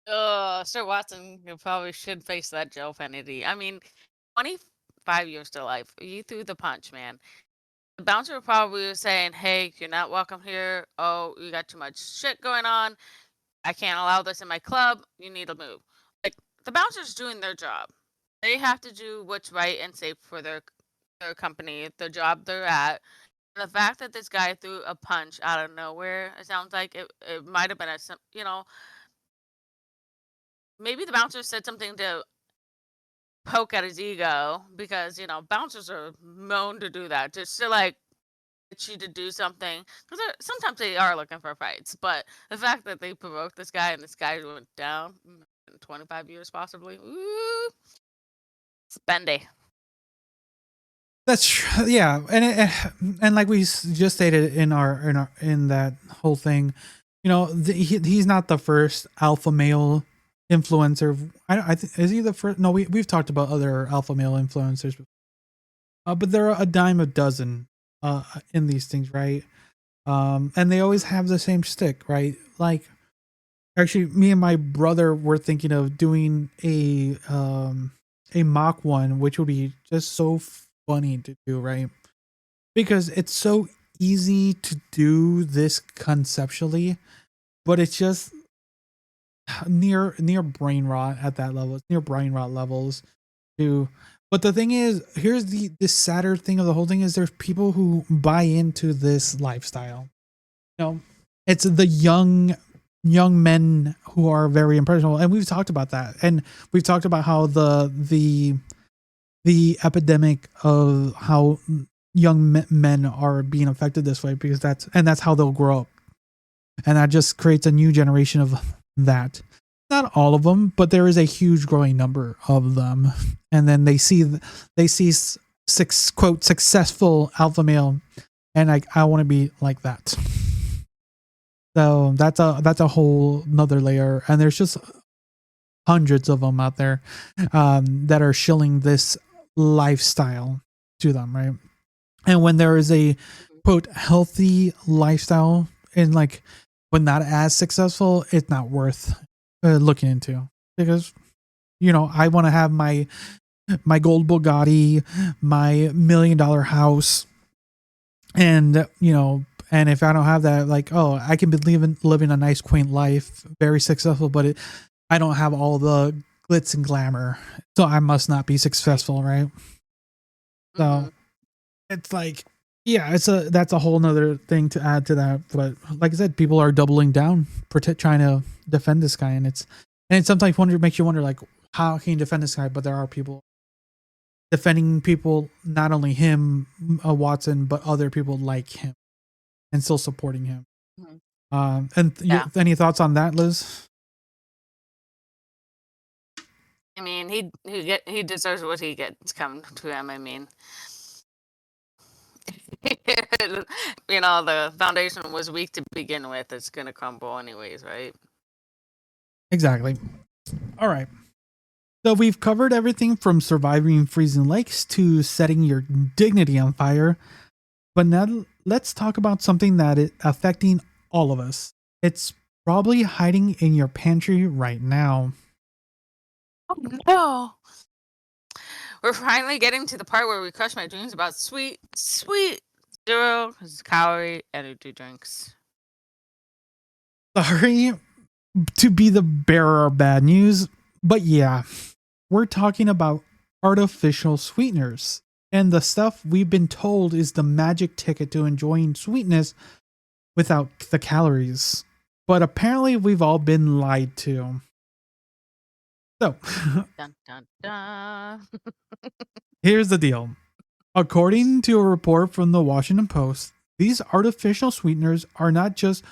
Sir Watson, you probably should face that jail penalty. I mean, 25 years to life. You threw the punch, man. The bouncer probably was saying, hey, you're not welcome here. Oh, you got too much shit going on. I can't allow this in my club. You need to move. Like, the bouncer's doing their job. They have to do what's right and safe for their company, the job they're at. And the fact that this guy threw a punch out of nowhere, it sounds like it might have been maybe the bouncer said something to poke at his ego, because, bouncers are known to do that, just to like get you to do something. Because sometimes they are looking for fights, but the fact that they provoked this guy and this guy went down in 25 years possibly, ooh, it's bendy. That's true. Yeah, and like we just stated in that whole thing, he's not the first alpha male influencer. Is he the first? No, we've talked about other alpha male influencers, but there are a dime a dozen in these things, right? And they always have the same stick, right? Like, actually, me and my brother were thinking of doing a mock one, which would be just so funny to do, right? Because it's so easy to do this conceptually, but it's just near brain rot at that level. It's near brain rot levels too. But the thing is, here's the sadder thing of the whole thing is there's people who buy into this lifestyle. It's the young men who are very impressionable, and we've talked about that, and we've talked about how the epidemic of how young men are being affected this way, because that's how they'll grow up, and that just creates a new generation of that. Not all of them, but there is a huge growing number of them, and then they see quote successful alpha male, and I want to be like that. So that's a whole nother layer, and there's just hundreds of them out there that are shilling this lifestyle to them, right? And when there is a quote healthy lifestyle, and like when not as successful, it's not worth looking into, because I want to have my gold Bugatti, my $1 million house, and and if I don't have that, like, oh, I can be living a nice quaint life, very successful, but I don't have all the glitz and glamour, so I must not be successful, right? So it's like, yeah, that's a whole nother thing to add to that. But like I said, people are doubling down, trying to defend this guy, and it sometimes makes you wonder, like, how can you defend this guy? But there are people defending people, not only him, Watson, but other people like him, and still supporting him. Yeah. Any thoughts on that, Liz? I mean, he deserves what he gets come to him. I mean, the foundation was weak to begin with. It's gonna crumble anyways, right? Exactly. All right. So we've covered everything from surviving freezing lakes to setting your dignity on fire. But now let's talk about something that is affecting all of us. It's probably hiding in your pantry right now. Oh no! We're finally getting to the part where we crush my dreams about sweet, sweet 0 calorie energy drinks. Sorry to be the bearer of bad news, but yeah, we're talking about artificial sweeteners and the stuff we've been told is the magic ticket to enjoying sweetness without the calories. But apparently, we've all been lied to. So, Dun dun dun. here's the deal. According to a report from the Washington Post, these artificial sweeteners are not just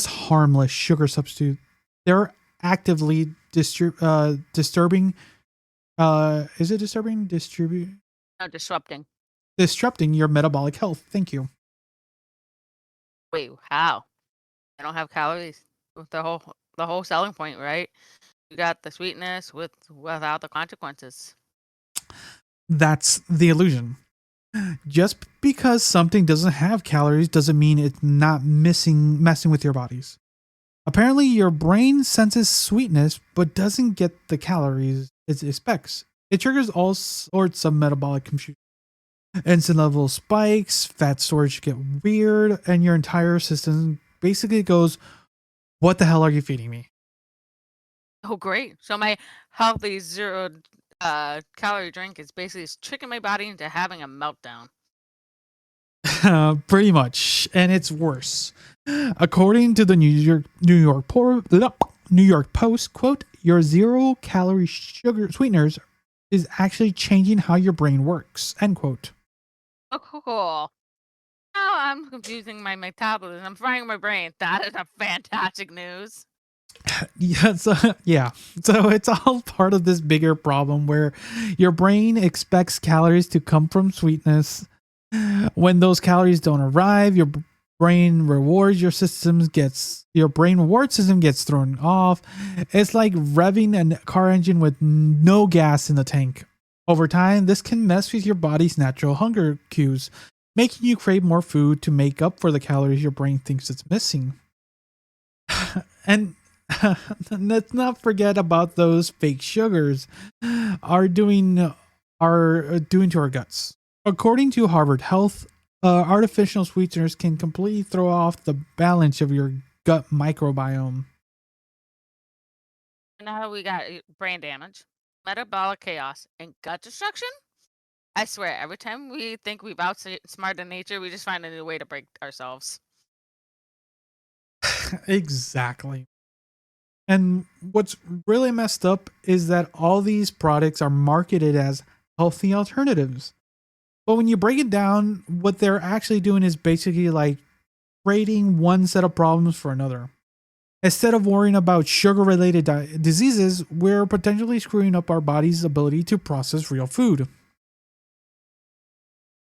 harmless sugar substitute. They're actively disturbing. Is it disturbing? No, disrupting. Disrupting your metabolic health. Thank you. Wait, how? I don't have calories. With the whole selling point, right? You got the sweetness without the consequences. That's the illusion. Just because something doesn't have calories doesn't mean it's not messing with your bodies. Apparently, your brain senses sweetness but doesn't get the calories it expects. It triggers all sorts of metabolic confusion. Insulin level spikes, fat storage get weird, and your entire system basically goes, "What the hell are you feeding me?" Oh, great. So my healthy 0 calorie drink is basically tricking my body into having a meltdown. Pretty much, and it's worse. According to the New York Post, quote, your 0 calorie sugar sweeteners is actually changing how your brain works, end quote. Oh, cool. Now I'm confusing my metabolism. I'm frying my brain. That is a fantastic news. So it's all part of this bigger problem where your brain expects calories to come from sweetness. When those calories don't arrive, your brain reward system gets thrown off. It's like revving a car engine with no gas in the tank. Over time, this can mess with your body's natural hunger cues, making you crave more food to make up for the calories your brain thinks it's missing. And let's not forget about those fake sugars are doing to our guts. According to Harvard Health, artificial sweeteners can completely throw off the balance of your gut microbiome. Now we got brain damage, metabolic chaos, and gut destruction. I swear, every time we think we've outsmarted nature, we just find a new way to break ourselves. Exactly. And what's really messed up is that all these products are marketed as healthy alternatives. But when you break it down, what they're actually doing is basically like trading one set of problems for another. Instead of worrying about sugar related diseases, we're potentially screwing up our body's ability to process real food.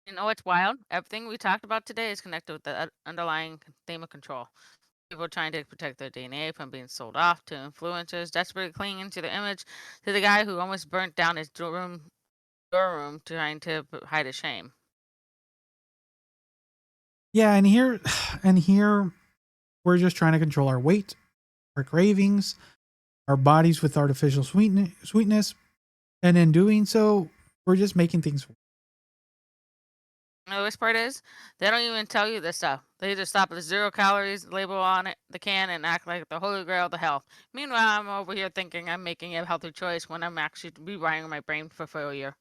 You know what's wild? Everything we talked about today is connected with the underlying theme of control. People trying to protect their DNA from being sold off to influencers, desperately clinging to the image, to the guy who almost burnt down his door room trying to hide his shame. Yeah, and here we're just trying to control our weight, our cravings, our bodies with artificial sweetness, and in doing so, we're just making things. The worst part is, they don't even tell you this stuff. They just stop at the 0 calories label on it, the can, and act like the holy grail of the health. Meanwhile, I'm over here thinking I'm making a healthy choice when I'm actually rewiring my brain for failure.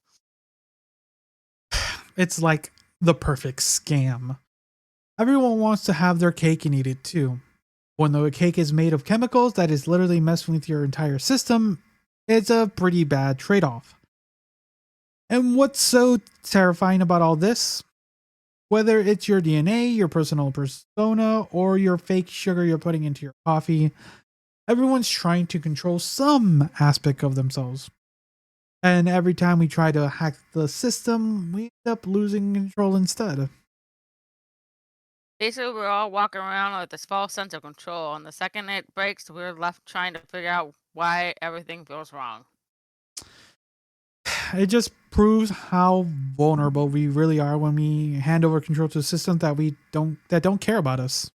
It's like the perfect scam. Everyone wants to have their cake and eat it too. When the cake is made of chemicals that is literally messing with your entire system, it's a pretty bad trade off. And what's so terrifying about all this? Whether it's your DNA, your personal persona, or your fake sugar you're putting into your coffee, everyone's trying to control some aspect of themselves. And every time we try to hack the system, we end up losing control instead. Basically, we're all walking around with this false sense of control, and the second it breaks, we're left trying to figure out why everything feels wrong. It just proves how vulnerable we really are when we hand over control to systems that don't care about us.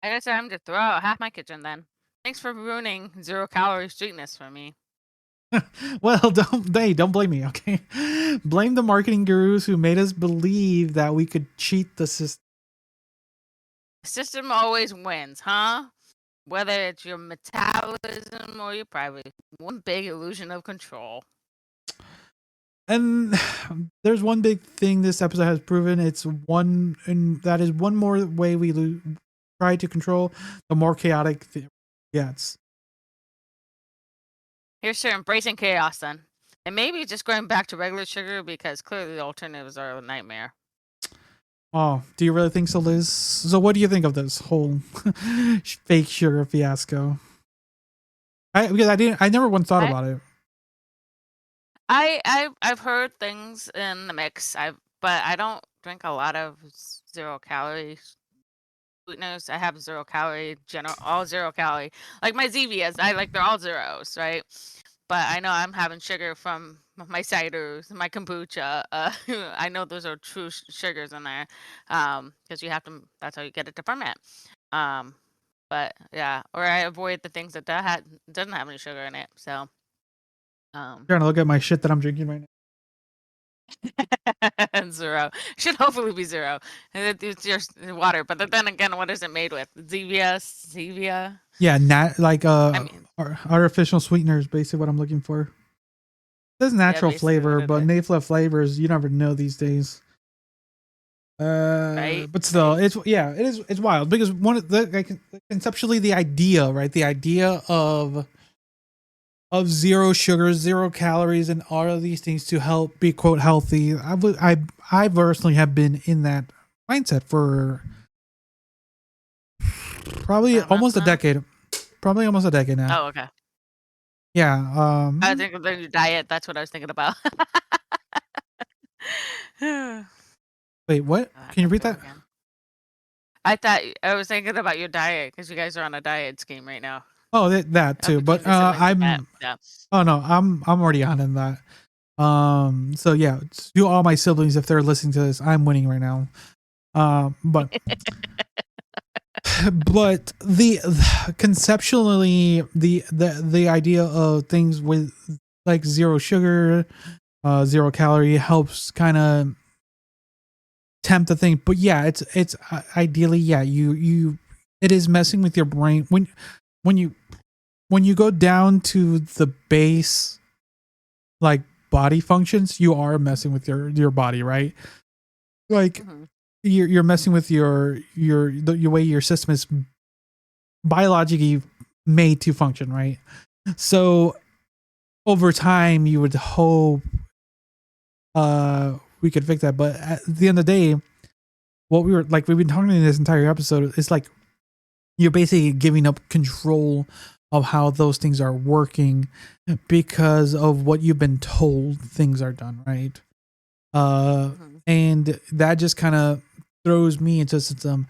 I guess I'm to throw out half my kitchen then. Thanks for ruining 0-calorie sweetness for me. Well, don't blame me, okay? Blame the marketing gurus who made us believe that we could cheat the system. The system always wins, huh? Whether it's your metabolism or your private, one big illusion of control. And there's one big thing this episode has proven. That is one more way we try to control, the more chaotic it gets. Here's to embracing chaos then. And maybe just going back to regular sugar because clearly the alternatives are a nightmare. Oh, do you really think so, Liz? So what do you think of this whole fake sugar fiasco? Because I never once thought about it. I've heard things in the mix. But I don't drink a lot of 0-calorie sweeteners. I have 0-calorie, all 0-calorie. Like my Zevias, they're all zeros, right? But I know I'm having sugar from my ciders, my kombucha. I know those are true sugars in there, because you have to. That's how you get it to ferment. But yeah, or I avoid the things that doesn't have any sugar in it. So, I'm trying to look at my shit that I'm drinking right now. 0 should hopefully be 0. It's just water, but then again, what is it made with? Zevia. Yeah, artificial sweeteners, basically what I'm looking for. There's natural flavor, but native flavors you never know these days. Right. But still, it's wild because conceptually the idea, right? The idea of 0 sugar, 0 calories, and all of these things to help be quote healthy. I personally have been in that mindset for probably almost a decade. Probably almost a decade now. Oh, okay. Yeah. I think of your diet. That's what I was thinking about. Wait, what? Can you read that? Again. I thought I was thinking about your diet because you guys are on a diet scheme right now. Oh, that too. But I'm. Yeah. Oh no, I'm already on in that. So yeah, to all my siblings, if they're listening to this, I'm winning right now. But but conceptually the idea of things with like 0 sugar, 0 calorie helps kind of tempt the thing. But yeah, it's ideally, yeah, you it is messing with your brain when you go down to the base, like body functions, you are messing with your body, right? Like you're messing with your way your system is biologically made to function, right? So over time, you would hope we could fix that, but at the end of the day, what we've been talking in this entire episode is like you're basically giving up control of how those things are working because of what you've been told things are done, right? And that just kind of throws me into some.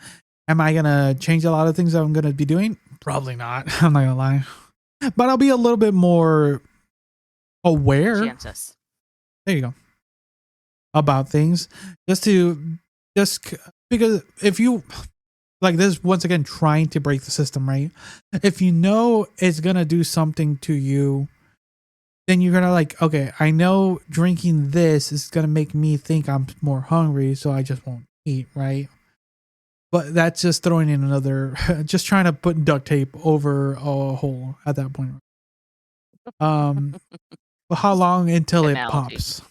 Am I gonna change a lot of things that I'm gonna be doing? Probably not. I'm not gonna lie, but I'll be a little bit more aware. Chances. There you go. About things, just because if you like this, once again, trying to break the system, right? If you know it's gonna do something to you, then you're gonna like, okay, I know drinking this is gonna make me think I'm more hungry, so I just won't eat, right? But that's just throwing in another, just trying to put duct tape over a hole at that point. But how long until it pops,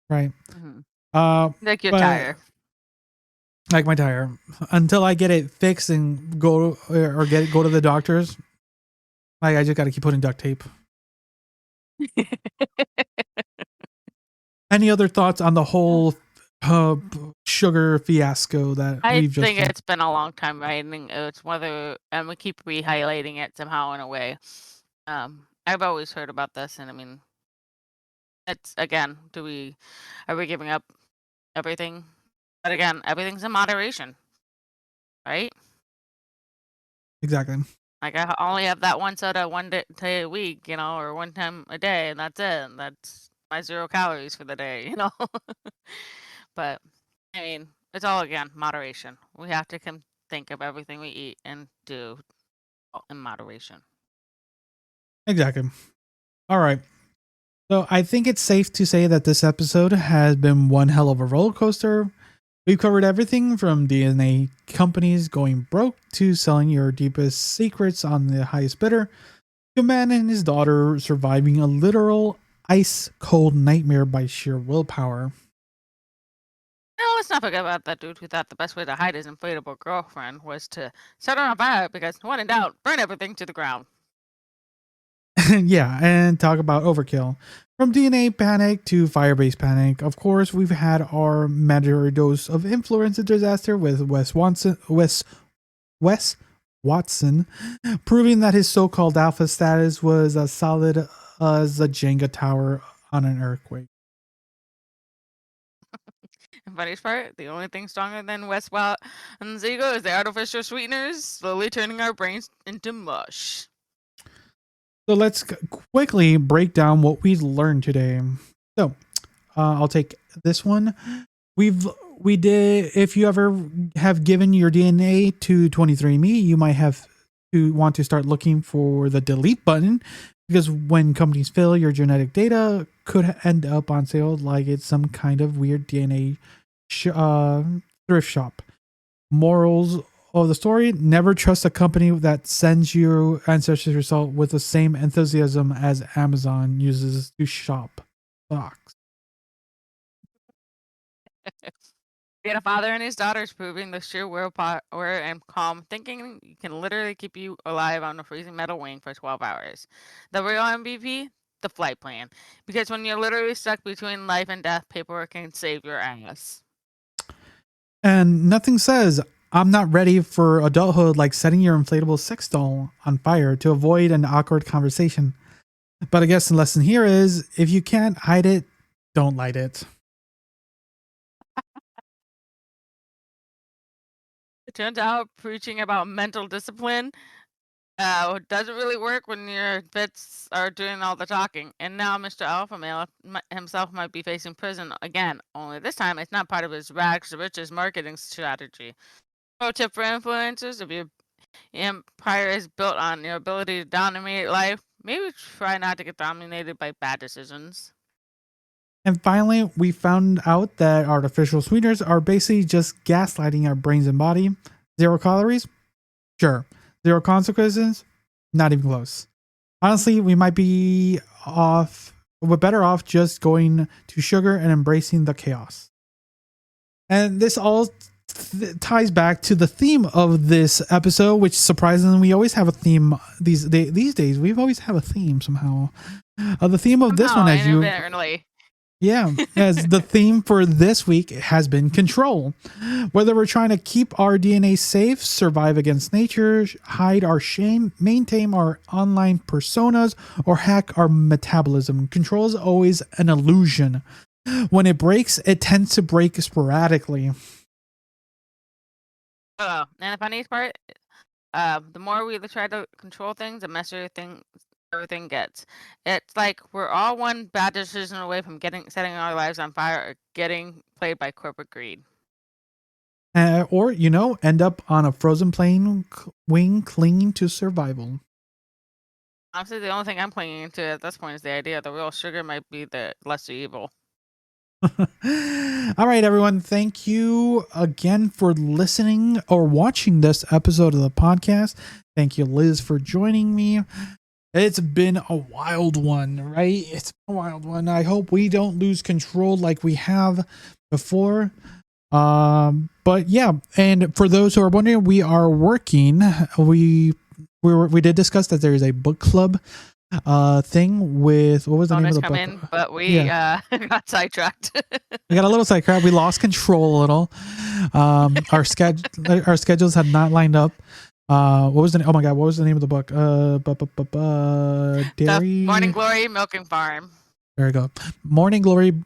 right? Like your tire. Like my tire, until I get it fixed and go to the doctors. Like I just got to keep putting duct tape. Any other thoughts on the whole sugar fiasco that I we've just think done. it's been a long time writing. It's whether, and we keep re-highlighting it somehow in a way. I've always heard about this, and I mean, it's again, are we giving up everything? But again, everything's in moderation, right? Exactly. Like I only have that one soda day a week, or one time a day, and that's it. And that's my 0 calories for the day, But I mean, it's all again moderation. We have to think of everything we eat and do in moderation. Exactly. All right. So I think it's safe to say that this episode has been one hell of a roller coaster. We've covered everything from DNA companies going broke to selling your deepest secrets on the highest bidder to a man and his daughter surviving a literal ice cold nightmare by sheer willpower. No, let's not forget about that dude who thought the best way to hide his inflatable girlfriend was to set her on fire because, when in doubt, burn everything to the ground. Yeah, and talk about overkill. From DNA panic to fire-based panic, of course, we've had our mandatory dose of influenza disaster with Wes Watson, proving that his so-called alpha status was as solid as a Jenga tower on an earthquake. And funniest part, the only thing stronger than Westwell and Zigo is the artificial sweeteners, slowly turning our brains into mush. So let's quickly break down what we learned today. So I'll take this one. We did. If you ever have given your DNA to 23andMe, you might have to want to start looking for the delete button, because when companies fail, your genetic data could end up on sale like it's some kind of weird DNA thrift shop. Morals of the story: never trust a company that sends you ancestry result with the same enthusiasm as Amazon uses to shop stocks. We had a father and his daughters proving the sheer willpower and calm thinking can literally keep you alive on a freezing metal wing for 12 hours. The real MVP? The flight plan. Because when you're literally stuck between life and death, paperwork can save your ass. And nothing says I'm not ready for adulthood like setting your inflatable sex doll on fire to avoid an awkward conversation. But I guess the lesson here is if you can't hide it, don't light it. It turns out preaching about mental discipline doesn't really work when your bits are doing all the talking. And now Mr. Alpha Male himself might be facing prison again, only this time it's not part of his rags to riches marketing strategy. Pro tip for influencers: if your empire is built on your ability to dominate life, maybe try not to get dominated by bad decisions. And finally, we found out that artificial sweeteners are basically just gaslighting our brains and body. 0 calories? Sure. 0 consequences? Not even close. Honestly, we might be off. We're better off just going to sugar and embracing the chaos. And this all ties back to the theme of this episode, which surprisingly we always have a theme these days. We've always have a theme somehow. The theme of this one, as you yeah, as the theme for this week has been control. Whether we're trying to keep our DNA safe, survive against nature, hide our shame, maintain our online personas, or hack our metabolism, control is always an illusion. When it breaks, it tends to break sporadically. And the funniest part, the more we try to control things, the messier everything gets. It's like we're all one bad decision away from setting our lives on fire or getting played by corporate greed. Or, end up on a frozen plane wing clinging to survival. Honestly, the only thing I'm clinging to at this point is the idea that real sugar might be the lesser evil. All right, everyone. Thank you again for listening or watching this episode of the podcast. Thank you, Liz, for joining me. It's been a wild one, right? It's a wild one. I hope we don't lose control like we have before. But yeah, and for those who are wondering, we are working. We did discuss that there is a book club thing with, what was the name of Bonus the come book? in, but we Yeah, got sidetracked. we got a little sidetracked. We lost control a little. Our schedules had not lined up. What was the? Oh my God, what was the name of the book? The Morning Dairy. Glory Milking Farm. There we go. Morning Glory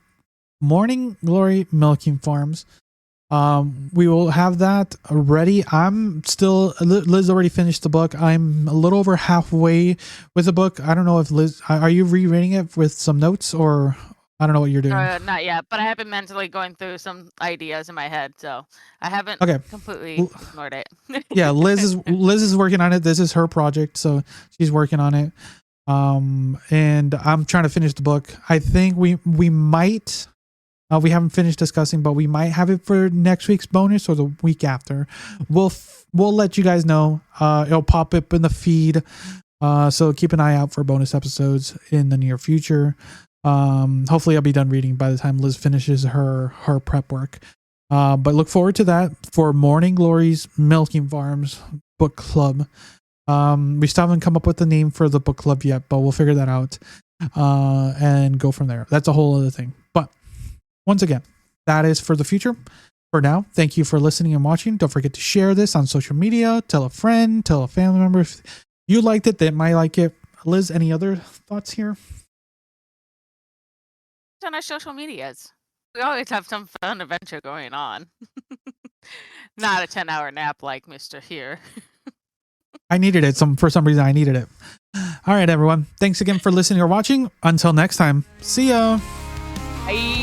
Milking Farms. We will have that ready. I'm still, Liz already finished the book. I'm a little over halfway with the book. I don't know if Liz, are you rereading it with some notes, or I don't know what you're doing? Not yet, but I have been mentally going through some ideas in my head, so I haven't Okay. completely ignored it. Yeah, Liz is working on it. This is her project, so she's working on it. And I'm trying to finish the book. I think we might. We haven't finished discussing, but we might have it for next week's bonus or the week after. We'll let you guys know. It'll pop up in the feed. So keep an eye out for bonus episodes in the near future. Hopefully I'll be done reading by the time Liz finishes her prep work. But look forward to that for Morning Glory's Milking Farms book club. We still haven't come up with the name for the book club yet, but we'll figure that out and go from there. That's a whole other thing. But once again, that is for the future. For now, thank you for listening and watching. Don't forget to share this on social media. Tell a friend, tell a family member if you liked it, they might like it. Liz, any other thoughts here? On our social medias, we always have some fun adventure going on. Not a 10-hour nap like Mr. Here. I needed it. For some reason, I needed it. All right, everyone. Thanks again for listening or watching. Until next time. See ya. Bye.